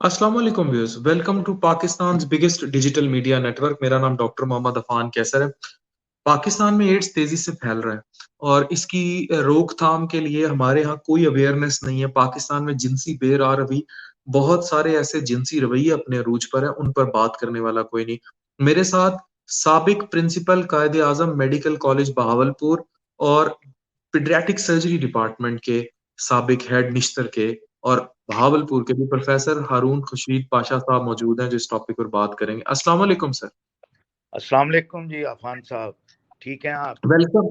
अस्सलाम वालेकुम viewers, welcome to Pakistan biggest digital media network. मेरा नाम डॉक्टर मोहम्मद अफान कैसर है। पाकिस्तान में एड्स तेजी से फैल रहा है और इसकी रोकथाम के लिए हमारे यहाँ कोई अवेयरनेस नहीं है। पाकिस्तान में जिनसी बेरहरवी, बहुत सारे ऐसे जिनसी रवैये अपने अरूज पर है, उन पर बात करने वाला कोई नहीं। मेरे साथ साबिक प्रिंसिपल कायदे आजम मेडिकल कॉलेज बहावलपुर और पीडियाट्रिक सर्जरी डिपार्टमेंट के साबिक हेड निश्तर के और बहावलपुर के भी प्रोफेसर हारून खुर्शीद पाशा साहब मौजूद हैं, जो इस टॉपिक पर बात करेंगे। अस्सलाम वालेकुम सर। अस्सलाम वालेकुम जी अफान साहब, ठीक हैं आप? Welcome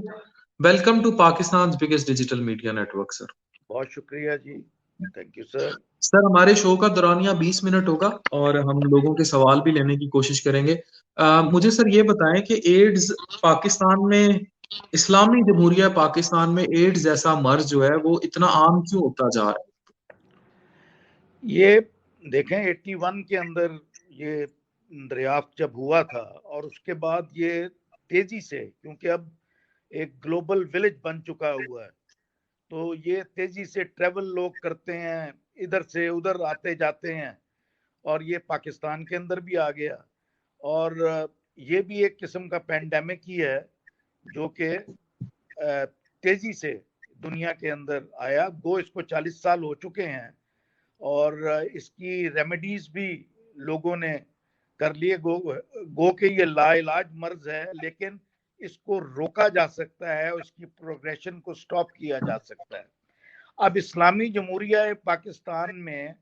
welcome to Pakistan biggest digital media network sir. बहुत शुक्रिया जी, थैंक यू सर। सर, हमारे शो का दौरानिया 20 मिनट होगा और हम लोगों के सवाल भी लेने की कोशिश करेंगे। मुझे सर ये बताएं कि एड्स पाकिस्तान में, इस्लामी जमहूरिया पाकिस्तान में एड्स जैसा मर्ज जो है वो इतना आम क्यों होता जा रहा है? ये देखें 81 के अंदर ये दरियाफ्त जब हुआ था और उसके बाद ये तेजी से, क्योंकि अब एक ग्लोबल विलेज बन चुका हुआ है, तो ये तेजी से ट्रेवल लोग करते हैं, इधर से उधर आते जाते हैं और ये पाकिस्तान के अंदर भी आ गया। और ये भी एक किस्म का पेंडेमिक ही है जो कि तेजी से दुनिया के अंदर आया। गो इसको 40 साल हो चुके हैं और इसकी रेमेडीज भी लोगों ने कर लिए। गो के ये लाइलाज मर्ज है, लेकिन इसको रोका जा सकता है और इसकी प्रोग्रेशन को स्टॉप किया जा सकता है। अब इस्लामी जमहूरिया पाकिस्तान में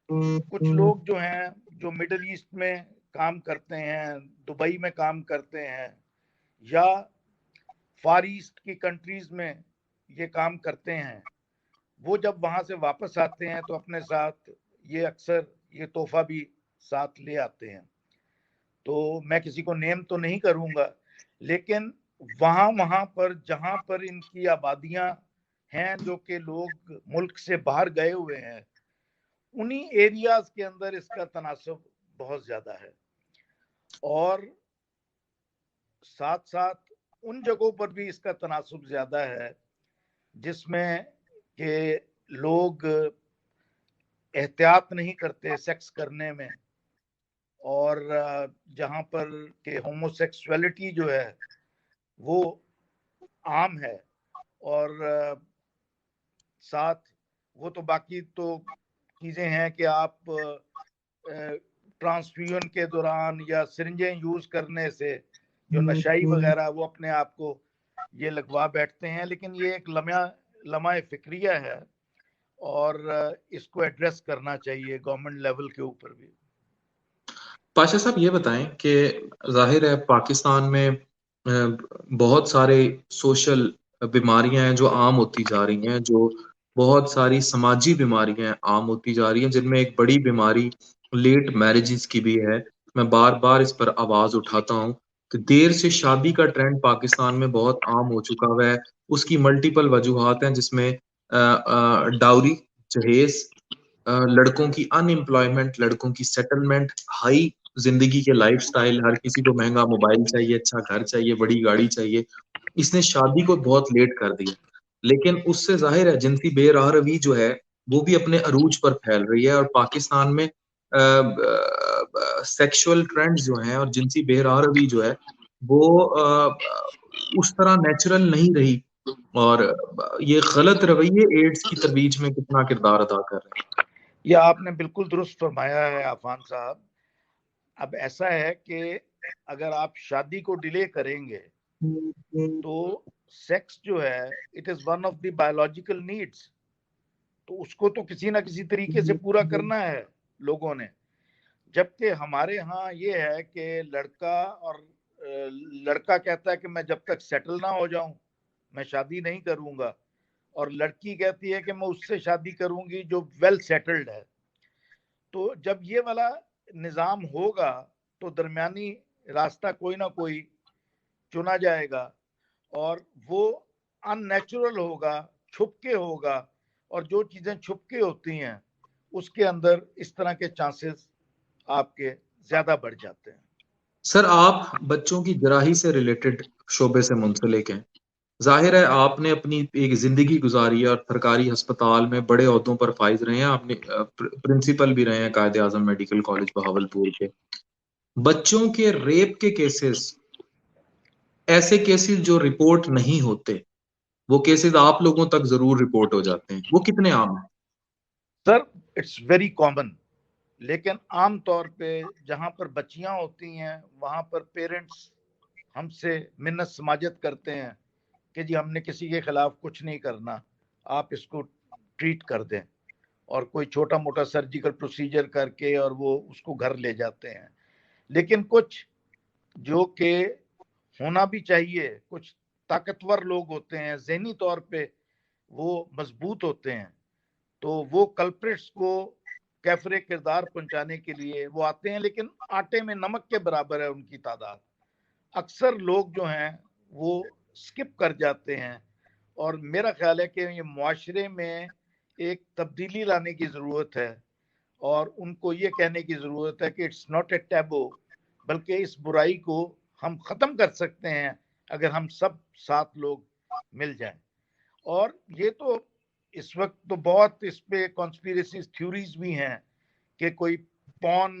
कुछ लोग जो हैं, जो मिडिल ईस्ट में काम करते हैं, दुबई में काम करते हैं या फार ईस्ट की कंट्रीज में ये काम करते हैं, वो जब वहां से वापस आते हैं तो अपने साथ ये अक्सर ये तोहफा भी साथ ले आते हैं। तो मैं किसी को नेम तो नहीं करूंगा, लेकिन वहां वहां पर जहां पर इनकी आबादियां हैं, जो कि लोग मुल्क से बाहर गए हुए हैं, उन्हीं एरियाज के अंदर इसका तनासब बहुत ज्यादा है। और साथ साथ उन जगहों पर भी इसका तनासब ज्यादा है जिसमें कि लोग एहतियात नहीं करते सेक्स करने में, और जहाँ पर के होमोसेक्सुअलिटी जो है वो आम है। और साथ वो तो बाकी तो चीज़ें हैं कि आप ट्रांसफ्यूजन के दौरान या सिरिंजें यूज करने से जो नशाई वगैरह वो अपने आप को ये लगवा बैठते हैं, लेकिन ये एक लम्हा फिक्रिया है और इसको एड्रेस करना चाहिए गवर्नमेंट लेवल के ऊपर भी। पाशा साहब, ये बताएं कि जाहिर है पाकिस्तान में बहुत सारे सोशल बीमारियां हैं जो आम होती जा रही हैं, जो बहुत सारी समाजी बीमारियां आम होती जा रही हैं, जिनमें एक बड़ी बीमारी लेट मैरिजेस की भी है। मैं बार बार इस पर आवाज उठाता हूं कि देर से शादी का ट्रेंड पाकिस्तान में बहुत आम हो चुका हुआ है। उसकी मल्टीपल वजूहात हैं, जिसमें डाउरी, जहेज, लड़कों की अनएम्प्लॉयमेंट, लड़कों की सेटलमेंट, हाई जिंदगी के लाइफस्टाइल, हर किसी को महंगा मोबाइल चाहिए, अच्छा घर चाहिए, बड़ी गाड़ी चाहिए। इसने शादी को बहुत लेट कर दिया। लेकिन उससे जाहिर है जिनसी बेरहरवी जो है वो भी अपने अरूज पर फैल रही है, और पाकिस्तान में सेक्सुअल ट्रेंड्स जो हैं और जिनसी बेरहरवी जो है वो उस तरह नेचुरल नहीं रही। और ये गलत रवैये एड्स की तरबीज में कितना किरदार अदा कर रहे हैं? ये आपने बिल्कुल दुरुस्त फरमाया है आफान साहब। अब ऐसा है कि अगर आप शादी को डिले करेंगे तो सेक्स जो है it is one of the biological needs, तो उसको तो किसी ना किसी तरीके से पूरा करना है लोगों ने। जबकि हमारे यहाँ ये है कि लड़का कहता है कि मैं जब तक सेटल ना हो जाऊं मैं शादी नहीं करूंगा, और लड़की कहती है कि मैं उससे शादी करूंगी जो वेल सेटल्ड है। तो जब ये वाला निज़ाम होगा तो दरमियानी रास्ता कोई ना कोई चुना जाएगा और वो अननेचुरल होगा, छुपके होगा, और जो चीज़ें छुपके होती हैं उसके अंदर इस तरह के चांसेस आपके ज़्यादा बढ़ जाते हैं। सर, आप बच्चों की जराही से रिलेटेड शोबे से मुंसलिक हैं। जाहिर है आपने अपनी एक जिंदगी गुजारी है और सरकारी अस्पताल में बड़े ओहदों पर फाइज रहे हैं, आपने प्रिंसिपल भी रहे हैं कायद आजम मेडिकल कॉलेज बहावलपुर के। बच्चों के रेप के केसेस, ऐसे केसेस जो रिपोर्ट नहीं होते, वो केसेस आप लोगों तक जरूर रिपोर्ट हो जाते हैं, वो कितने आम हैं? सर इट्स वेरी कॉमन, लेकिन आम तौर पे जहां पर बच्चियां होती हैं वहां पर पेरेंट्स हमसे मिन्नत समाजत करते हैं कि जी हमने किसी के खिलाफ कुछ नहीं करना, आप इसको ट्रीट कर दें, और कोई छोटा मोटा सर्जिकल प्रोसीजर करके और वो उसको घर ले जाते हैं। लेकिन कुछ जो कि होना भी चाहिए, कुछ ताकतवर लोग होते हैं, ज़हनी तौर पे वो मजबूत होते हैं, तो वो कल्प्रिट्स को कैफरे किरदार पहुंचाने के लिए वो आते हैं, लेकिन आटे में नमक के बराबर है उनकी तादाद। अक्सर लोग जो हैं वो स्किप कर जाते हैं, और मेरा ख्याल है कि ये मुआशरे में एक तब्दीली लाने की ज़रूरत है, और उनको ये कहने की ज़रूरत है कि इट्स नॉट ए टैबू, बल्कि इस बुराई को हम ख़त्म कर सकते हैं अगर हम सब सात लोग मिल जाएं। और ये तो इस वक्त तो बहुत इस पे कॉन्स्पिरेसी थ्योरीज भी हैं कि कोई पॉन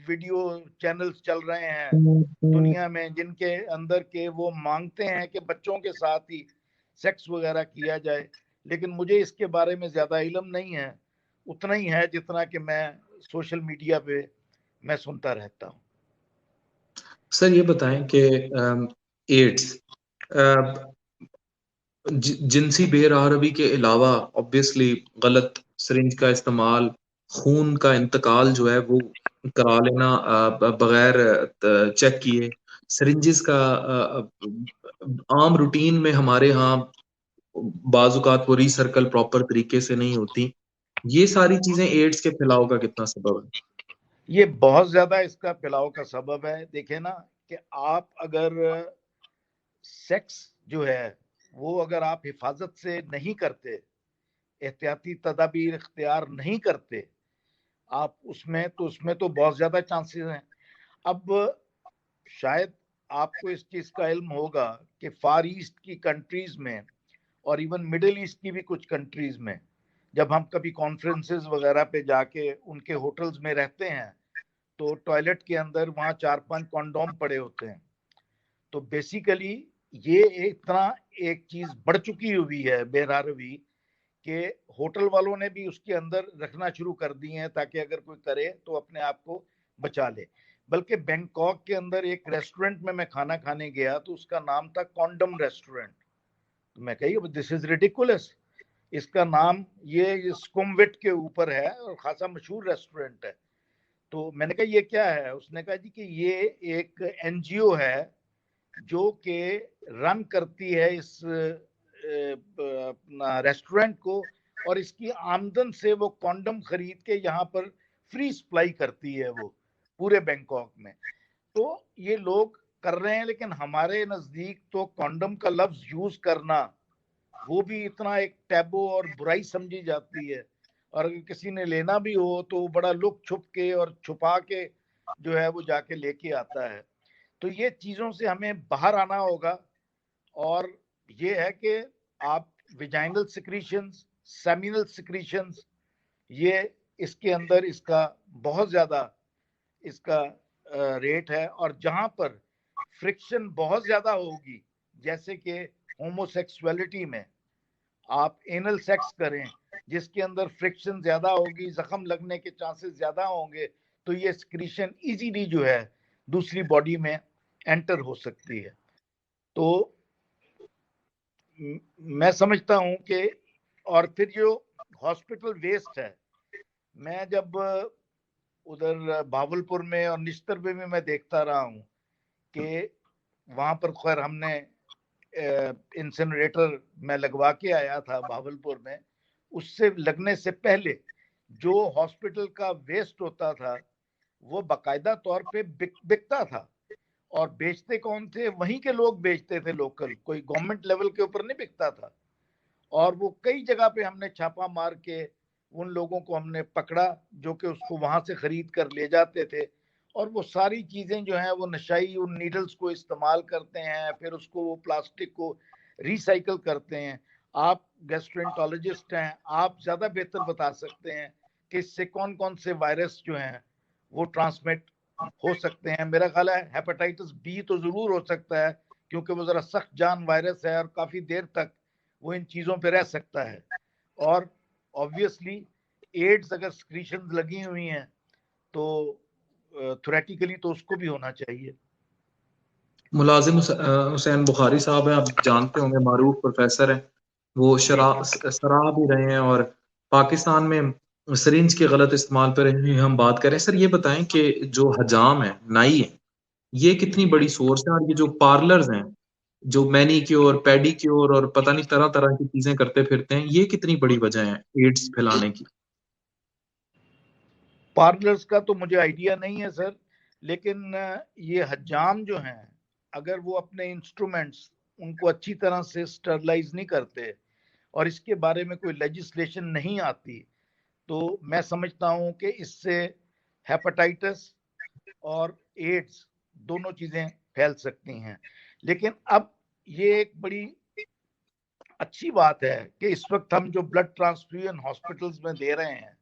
वीडियो चैनल्स चल रहे हैं दुनिया में जिनके अंदर के वो मांगते हैं कि बच्चों के साथ ही सेक्स वगैरह किया जाए, लेकिन मुझे इसके बारे में ज्यादा इल्म नहीं है, उतना ही है जितना कि मैं सोशल मीडिया पे मैं सुनता रहता हूँ। सर ये बताएं कि एड्स, जिनसी बेरहरवी के अलावा ऑब्वियसली गलत सिरिंज का इस्तेमाल, खून का इंतकाल जो है वो करा लेना बगैर चेक किए, सिरिंजेस का आम रूटीन में हमारे यहाँ बाजुकात वो रिसर्कल प्रॉपर तरीके से नहीं होती, ये सारी चीजें एड्स के फैलाव का कितना सबब है? ये बहुत ज्यादा इसका फैलाव का सबब है। देखे ना कि आप अगर सेक्स जो है वो अगर आप हिफाजत से नहीं करते, एहतियाती तदाबीर इख्तियार नहीं करते आप उसमें तो बहुत ज्यादा चांसेस हैं। अब शायद आपको इस चीज का इल्म होगा कि फार ईस्ट की कंट्रीज में और इवन मिडिल ईस्ट की भी कुछ कंट्रीज में जब हम कभी कॉन्फ्रेंसेस वगैरह पे जाके उनके होटल्स में रहते हैं तो टॉयलेट के अंदर वहाँ 4-5 कॉन्डोम पड़े होते हैं। तो बेसिकली ये इतना एक चीज बढ़ चुकी हुई है बेरहरवी कि होटल वालों ने भी उसके अंदर रखना शुरू कर दिए हैं ताकि अगर कोई करे तो अपने आप को बचा ले। बल्कि बैंकॉक के अंदर एक रेस्टोरेंट में मैं खाना खाने गया तो उसका नाम था कॉन्डम रेस्टोरेंट। तो मैं कही दिस इज रिडिकुलस, इसका नाम ये स्कुमविट के ऊपर है और खासा मशहूर रेस्टोरेंट है। तो मैंने कहा ये क्या है, उसने कहा जी कि ये एक एनजीओ है जो कि रन करती है इस अपना रेस्टोरेंट को, और इसकी आमदन से वो कॉन्डम खरीद के यहाँ पर फ्री सप्लाई करती है वो पूरे बैंकॉक में। तो ये लोग कर रहे हैं, लेकिन हमारे नजदीक तो कॉन्डम का लफ्ज यूज करना वो भी इतना एक टैबू और बुराई समझी जाती है, और अगर किसी ने लेना भी हो तो बड़ा लुक छुप के और छुपा के जो है वो जाके लेके आता है। तो ये चीजों से हमें बाहर आना होगा, और ये है कि आप विजाइनल सिक्रीशंस, सेमिनल सिक्रीशंस, ये इसके अंदर इसका बहुत ज्यादा इसका रेट है, और जहां पर फ्रिक्शन बहुत ज्यादा होगी जैसे कि होमोसेक्सुअलिटी में आप एनल सेक्स करें जिसके अंदर फ्रिक्शन ज्यादा होगी, जख्म लगने के चांसेस ज्यादा होंगे, तो ये सिक्रीशन इजीली जो है दूसरी बॉडी में एंटर हो सकती है। तो मैं समझता हूं कि और फिर जो हॉस्पिटल वेस्ट है, मैं जब उधर भावलपुर में और निश्तर में भी मैं देखता रहा हूँ कि वहां पर खैर हमने इंसिनरेटर मैं लगवा के आया था भावलपुर में, उससे लगने से पहले जो हॉस्पिटल का वेस्ट होता था वो बाकायदा तौर पे बिकता था, और बेचते कौन थे, वहीं के लोग बेचते थे, लोकल, कोई गवर्नमेंट लेवल के ऊपर नहीं बिकता था। और वो कई जगह पे हमने छापा मार के उन लोगों को हमने पकड़ा जो कि उसको वहां से खरीद कर ले जाते थे, और वो सारी चीजें जो हैं वो नशाई उन नीडल्स को इस्तेमाल करते हैं, फिर उसको वो प्लास्टिक को रिसाइकल करते हैं। आप गैस्ट्रोएंटरोलॉजिस्ट हैं, आप ज्यादा बेहतर बता सकते हैं कि इससे कौन कौन से वायरस जो हैं वो ट्रांसमिट हो सकते हैं। मेरा ख्याल है हेपेटाइटिस बी तो जरूर हो सकता है, क्योंकि वो जरा सख्त जान वायरस है और काफी देर तक वो इन चीजों पे रह सकता है। और ऑब्वियसली एड्स अगर स्क्रीशन लगी हुई हैं तो थ्योरेटिकली तो उसको भी होना चाहिए। मुलाजिम हुसैन बुखारी साहब हैं, आप जानते होंगे, मारूफ प्रोफेसर हैं। वो सराह भी रहे हैं, और पाकिस्तान में सरिंज के गलत इस्तेमाल पर ही हम बात करें। सर ये बताएं कि जो हजाम है, नाई है, ये कितनी बड़ी सोर्स है, और ये जो पार्लर्स हैं जो मैनीक्योर पेडिक्योर और पता नहीं तरह तरह की चीजें करते फिरते हैं, ये कितनी बड़ी वजह है एड्स फैलाने की? पार्लर्स का तो मुझे आइडिया नहीं है सर, लेकिन ये हजाम जो हैं अगर वो अपने इंस्ट्रूमेंट्स उनको अच्छी तरह से स्टरलाइज नहीं करते और इसके बारे में कोई लेजिस्लेशन नहीं आती, तो मैं समझता हूं कि इससे हेपेटाइटिस और एड्स दोनों चीजें फैल सकती हैं। लेकिन अब ये एक बड़ी अच्छी बात है कि इस वक्त हम जो ब्लड ट्रांसफ्यूजन हॉस्पिटल्स में दे रहे हैं,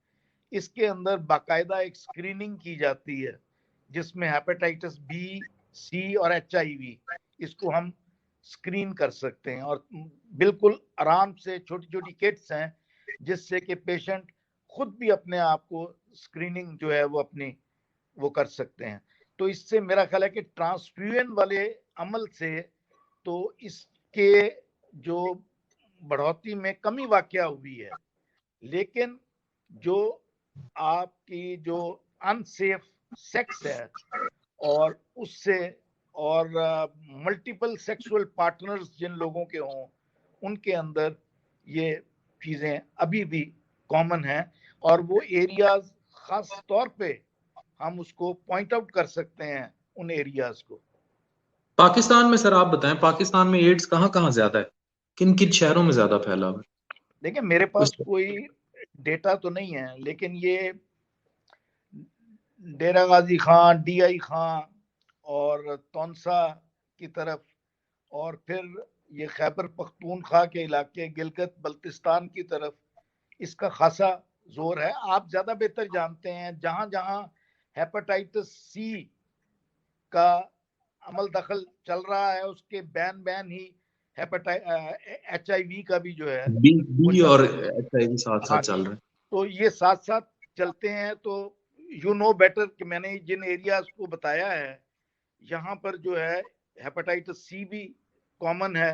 इसके अंदर बाकायदा एक स्क्रीनिंग की जाती है जिसमें हेपेटाइटिस बी, सी और HIV इसको हम स्क्रीन कर सकते हैं। और बिल्कुल आराम से छोटी छोटी किट्स हैं जिससे कि पेशेंट खुद भी अपने आप को स्क्रीनिंग जो है वो अपनी वो कर सकते हैं। तो इससे मेरा ख्याल है कि ट्रांसफ्यूजन वाले अमल से तो इसके जो बढ़ोतरी में कमी वाकया हुई है, लेकिन जो आपकी जो अनसेफ सेक्स है और उससे और मल्टीपल सेक्सुअल पार्टनर्स जिन लोगों के हों उनके अंदर ये चीजें अभी भी कॉमन हैं। और वो एरियाज खास तौर पे हम उसको पॉइंट आउट कर सकते हैं उन एरियाज को। पाकिस्तान में सर आप बताएं, पाकिस्तान में एड्स कहाँ कहाँ ज्यादा है, किन किन शहरों में ज्यादा फैला हुआ है? देखिए मेरे पास कुछ कोई डेटा तो नहीं है, लेकिन ये डेरा गाजी खान, DI खान और तौनसा की तरफ, और फिर ये खैबर पख्तूनख्वा के इलाके गिलगित बल्तिस्तान की तरफ इसका खासा जोर है। आप ज्यादा बेहतर जानते हैं, जहां जहां हेपेटाइटिस C का अमल दखल चल रहा है उसके बैन बैन ही HIV का भी जो है बी वो बी चल और रहा है। HIV साथ साथ हाँ चल जी, रहे हैं। तो ये साथ साथ चलते हैं। तो यू नो बेटर कि मैंने जिन एरियाज को बताया है यहाँ पर जो है हेपेटाइटिस C भी कॉमन है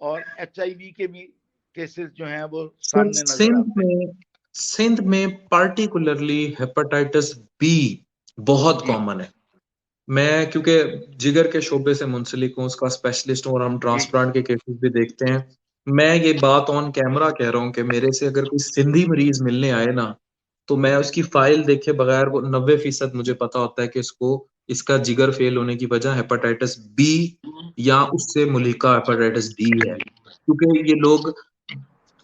और HIV के भी केसेस जो हैं वो सर सामने नजर आते हैं। सिंध में पार्टिकुलरली हेपेटाइटिस बी बहुत जी कॉमन है। मैं क्योंकि जिगर के शोबे से मुंसलिक हूँ, उसका स्पेशलिस्ट हूँ, और हम जी ट्रांसप्लांट के केसेस भी देखते हैं। मैं ये बात ऑन कैमरा कह रहा हूँ कि मेरे से अगर कोई सिंधी मरीज मिलने आए ना, तो मैं उसकी फाइल देखे बगैर, वो 90% मुझे पता होता है कि इसको, इसका जिगर फेल होने की वजह हेपेटाइटिस बी या उससे मुल्हिका हेपेटाइटिस डी है। क्योंकि ये लोग,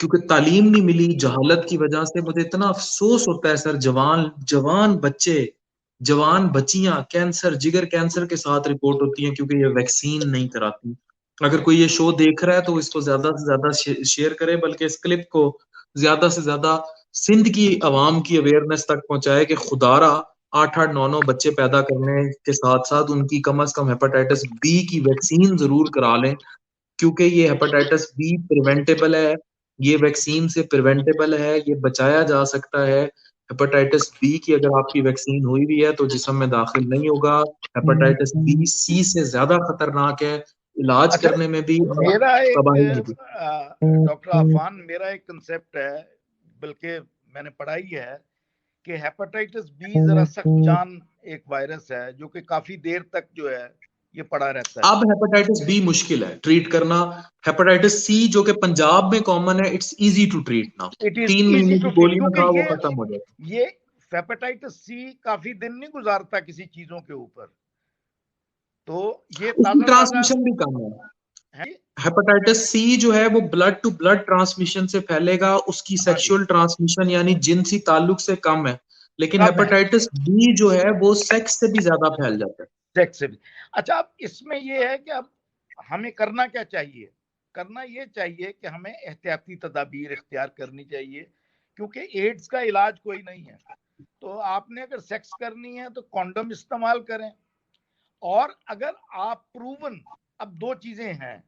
क्योंकि तालीम नहीं मिली, जहालत की वजह से, मुझे इतना अफसोस होता है सर। जवान जवान बच्चे, जवान बच्चियां कैंसर, जिगर कैंसर के साथ रिपोर्ट होती हैं, क्योंकि ये वैक्सीन नहीं कराती। अगर कोई ये शो देख रहा है तो इसको ज्यादा से ज्यादा शेयर करे, बल्कि इस क्लिप को ज्यादा से ज्यादा सिंध की आवाम की अवेयरनेस तक पहुंचाए कि खुदारा 8-8 9 9 बच्चे पैदा करने के साथ साथ उनकी कम से कम हेपेटाइटिस बी की वैक्सीन जरूर करा लें, क्योंकि ये हेपेटाइटिस बी प्रिवेंटेबल है, ये वैक्सीन से प्रिवेंटेबल है, ये बचाया जा सकता है। हेपेटाइटिस बी की अगर आपकी वैक्सीन हुई भी है तो जिस्म में दाखिल नहीं होगा। हेपेटाइटिस बी सी से ज्यादा खतरनाक है, इलाज अच्छा, करने में भी और मेरा एक तबाही में भी। डॉक्टर अफान, मेरा एक कंसेप्ट है, बल्कि मैंने पढ़ाई है कि हेपेटाइटिस बी जरा सख्त जान एक वायरस है जो कि काफी देर तक जो है ये पड़ा रहता है। अब हेपेटाइटिस बी मुश्किल है ट्रीट करना। हेपेटाइटिस सी जो कि पंजाब में कॉमन है, it's easy to treat now. It is 3 महीने इजी की टू ट्रीट, गोलियां क्योंकि खाओ, वो खत्म हो जाएगा। ये हेपेटाइटिस C काफी दिन नहीं गुजारता किसी चीजों के ऊपर, तो ये उसकी ताजा ताजा ट्रांसमिशन भी कम है। है। हेपेटाइटिस सी जो है वो ब्लड टू ब्लड ट्रांसमिशन से फैलेगा, उसकी हाँ जी, सेक्सुअल ट्रांसमिशन यानी जिनसी ताल्लुक से कम है। लेकिन कम है हेपेटाइटिस बी जो है वो सेक्स से भी ज्यादा फैल जाता है। सेक्स से भी। अच्छा, अब इसमें ये है कि अब हमें करना क्या चाहिए? करना ये चाहिए कि हमें एहतियाती तदाबीर इख्तियार करनी चाहिए, क्योंकि एड्स का इलाज कोई नहीं है। तो आपने अगर सेक्स करनी है तो कॉन्डम इस्तेमाल करें, और अगर आप प्रूवन, अब दो चीजें हैं,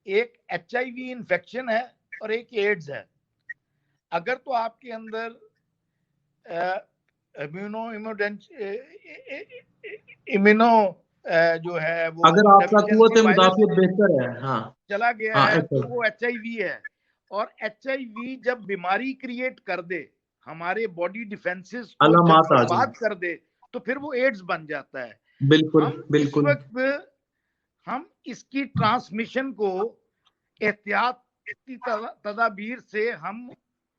एक HIV इन्फेक्शन है और एक एड्स है। अगर तो आपके अंदर इम्यूनो जो है वो अगर आपका डेफिशिएंसी कुव्वत वायरस मुदाफियत बेहतर है, हाँ। चला गया हाँ, है, ऐसा। तो वो HIV है। और HIV जब बीमारी क्रिएट कर दे, हमारे बॉडी डिफेंसेस को जब अलामात आ जाए। बर्बाद कर दे, तो फिर वो एड्स बन जाता है। बिल्कुल हम इस बिल्कुल। वक्त हम इसकी ट्रांसमिशन को एहतियाती तदाबीर से हम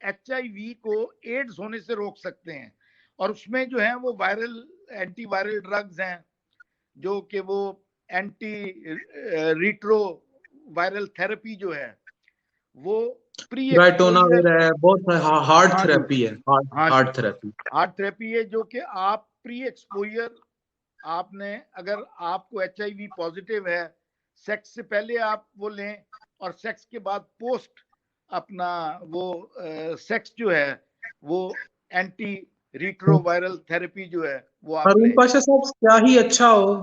HIV को एड्स होने से रोक सकते हैं। और उसमें जो है वो वायरल एंटीवायरल ड्रग्स हैं, जो कि वो एंटी रिट्रो वायरल थेरेपी जो है वो प्री राइटोनाविर एक्सपोजर। है, बहुत हार्ड हाँ जी, थेरेपी है, हार्ड हाँ जी, हार्ड थेरेपी। हार्ट थेरेपी है, जो कि आप प्री एक्सपोजर, आपने अगर आपको HIV पॉजिटिव है, सेक्स से पहले आप वो लें, और सेक्स के बाद पोस्ट अपना वो सेक्स जो है वो एंटी रिट्रोवायरल थेरेपी जो है वो आप अरुण लें। पाशा साहब, क्या ही अच्छा हो,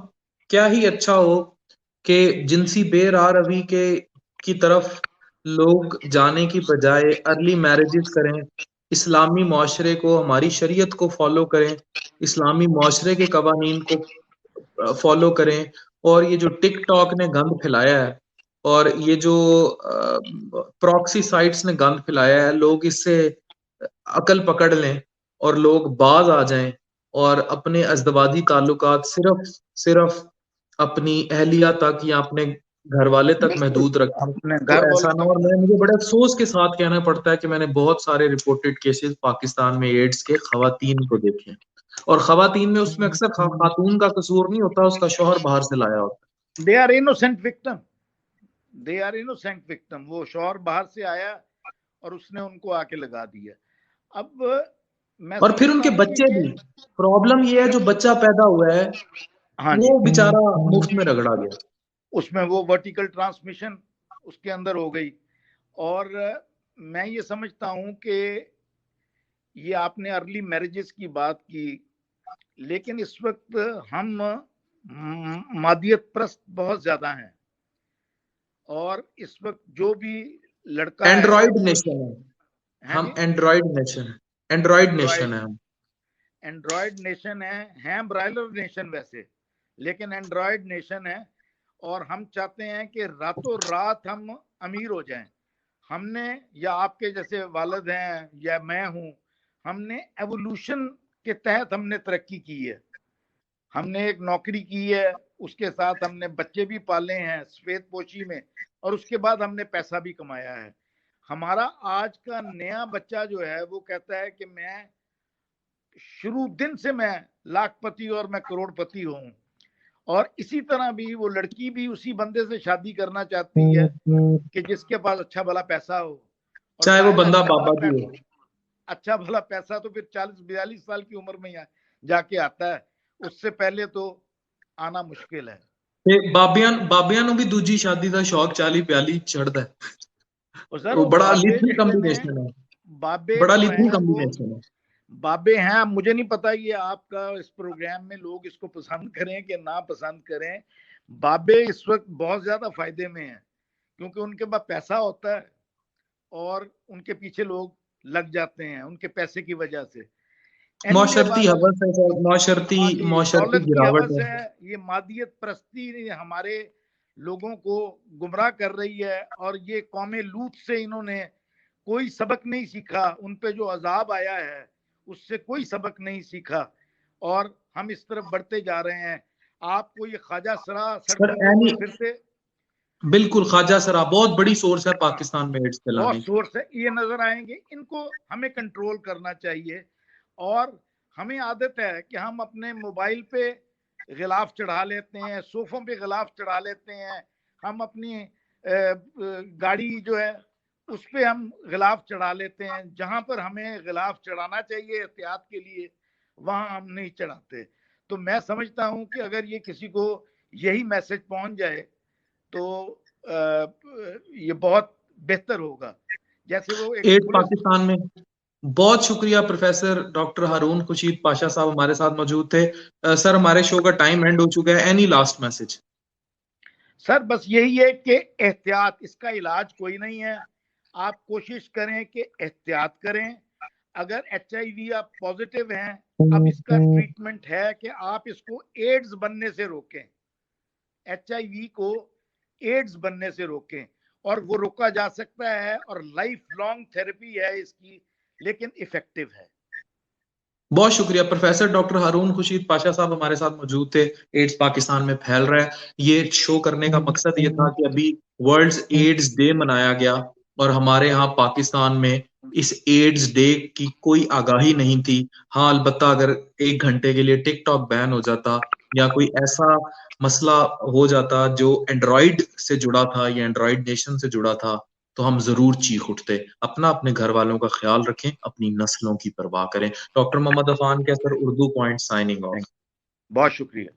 क्या ही अच्छा हो कि जिनसी बेरारवी के की तरफ लोग जाने की बजाय अर्ली मैरिजेस करें, इस्लामी माशरे को, हमारी शरीयत को फॉलो करें, इस्लामी माशरे के कवानीन को फॉलो करें। और ये जो टिकटॉक ने गंद फैलाया है, और ये जो प्रॉक्सी साइट्स ने गंद फैलाया है, लोग इससे अकल पकड़ लें और लोग बाज आ जाएं, और अपने अजदवाजी ताल्लुकात सिर्फ सिर्फ अपनी अहलिया तक या अपने घर वाले तक बिल्कुल, महदूद रखें। अपने तो घर वालों ऐसा ना, तक और मैं, मुझे बड़े अफसोस के साथ कहना पड़ता है कि मैंने बहुत सारे रिपोर्टेड केसेस पाकिस्तान में एड्स के खवातीन को देखे हैं। और खवातीन में, उसमें अक्सर खातून का कसूर नहीं होता, उसका शौहर बाहर से लाया होता। They are innocent victim, they are innocent victim. वो शौहर बाहर से आया और उसने उनको आके लगा दिया। अब मैं और फिर समझता उनके हूँ कि बच्चे ये, भी, प्रॉब्लम ये है, जो बच्चा पैदा हुआ है हाँ जी, वो बेचारा मुफ्त में रगड़ा गया। उसमें वो वर्टिकल ट्रांसमिशन उसके अंदर हो गई। और मैं ये समझता हूँ कि ये आपने अर्ली मैरिजेस की बात की, लेकिन इस वक्त हम मादियत प्रस्त बहुत ज्यादा हैं, और इस वक्त जो भी लड़का है एंड्रॉइड वो, नेशन है, है हम जी, एंड्रॉइड नेशन है, एंड्रॉइड एंड्रॉयड, नेशन है हम। एंड्रॉयड नेशन है ब्रायलर नेशन वैसे, लेकिन एंड्रॉयड नेशन है। और हम चाहते हैं कि रातों रात हम अमीर हो जाएं। हमने, या आपके जैसे वालिद हैं या मैं हूं, हमने एवोल्यूशन के तहत हमने तरक्की की है। हमने एक नौकरी की है, उसके साथ हमने बच्चे भी पाले हैं सफेद पोशी में, और उसके बाद हमने पैसा भी कमाया है। हमारा आज का नया बच्चा जो है वो कहता है कि मैं शुरू दिन से मैं लाखपति और मैं करोड़पति हूं। और इसी तरह भी वो लड़की भी उसी बंदे से शादी करना चाहती है कि जिसके पास अच्छा भला पैसा हो। और चाहे वो जाहिर है बंदा बाबा भी हो। अच्छा भला पैसा तो फिर 40-42 साल की उम्र में जाके आता है, उससे पहले तो आना मुश्किल है। ते बाबियां नु भी दूजी शादी का शौक 40-42 चढ़दा है। और सर वो वो बड़ा बाबे लिथल जितने में, कॉम्बिनेशन है, बाबे बड़ा जो लिथल हैं वो कॉम्बिनेशन है। बाबे हैं। मुझे नहीं पता ये आपका इस प्रोग्राम में लोग इसको पसंद करें कि ना पसंद करें, बाबे इस वक्त बहुत ज्यादा फायदे में हैं, क्योंकि उनके पास पैसा होता है और उनके पीछे लोग लग जाते हैं उनके पैसे की वजह से। एनीवे मौशरती बहरहाल, हवस है, मौशरती हाँ जी, मौशरती दौलत की गिरावट हवस है। है, ये मादियत प्रस्ती हमारे लोगों को गुमराह कर रही है। और ये कौमे लूत से इन्होंने कोई सबक नहीं सीखा, उन पे जो अजाब आया है उससे कोई सबक नहीं सीखा, और हम इस तरफ बढ़ते जा रहे हैं। आपको ये ख्वाजा सरा सर सड़कों के एनी, ऊपर फिर से बिल्कुल, ख्वाजा सरा बहुत बड़ी सोर्स है पाकिस्तान में एड्स बहुत फैलाने की। सोर्स है, ये नजर आएंगे, इनको हमें कंट्रोल करना चाहिए। और हमें आदत है कि हम अपने मोबाइल पे गिलाफ चढ़ा लेते हैं, सोफों पे गिलाफ चढ़ा लेते हैं, हम अपनी गाड़ी जो है उस पे हम गिलाफ चढ़ा लेते हैं। जहां पर हमें गिलाफ चढ़ाना चाहिए एहतियात के लिए, वहां हम नहीं चढ़ाते। तो मैं समझता हूं कि अगर ये किसी को यही मैसेज पहुंच जाए तो ये बहुत बेहतर होगा। जैसे वो एक एड्स पुलिस। पाकिस्तान में। बहुत शुक्रिया प्रोफेसर डॉक्टर हारून खुर्शीद पाशा साहब हमारे साथ मौजूद थे। सर हमारे शो का टाइम एंड हो चुका है, एनी लास्ट मैसेज? सर बस यही है कि एहतियात, इसका इलाज कोई नहीं है। आप कोशिश करें कि एहतियात करें। अगर HIV आप पॉजिटिव हैं, अब इसका ट्रीटमेंट है कि आप इसको एड्स बनने से रोकें। HIV को एड्स बनने से रोकें, और वो रोका जा सकता है, और लाइफ लॉन्ग थेरेपी है इसकी, लेकिन इफेक्टिव है। बहुत शुक्रिया प्रोफेसर डॉक्टर हारून खुर्शीद पाशा साहब हमारे साथ मौजूद थे। एड्स पाकिस्तान में फैल रहा है, ये शो करने का मकसद ये था कि अभी वर्ल्ड एड्स डे मनाया गया और हमारे यहाँ पाकिस्तान में इस एड्स डे की कोई आगाही नहीं थी। हाँ, अलबत्ता अगर 1 घंटे के लिए टिकटॉक बैन हो जाता या कोई ऐसा मसला हो जाता जो एंड्रॉइड से जुड़ा था या एंड्रॉइड नेशन से जुड़ा था, तो हम जरूर चीख उठते। अपना अपने घर वालों का ख्याल रखें, अपनी नस्लों की परवाह करें। डॉक्टर मोहम्मद अफान के sir, Urdu point, signing off. बहुत शुक्रिया।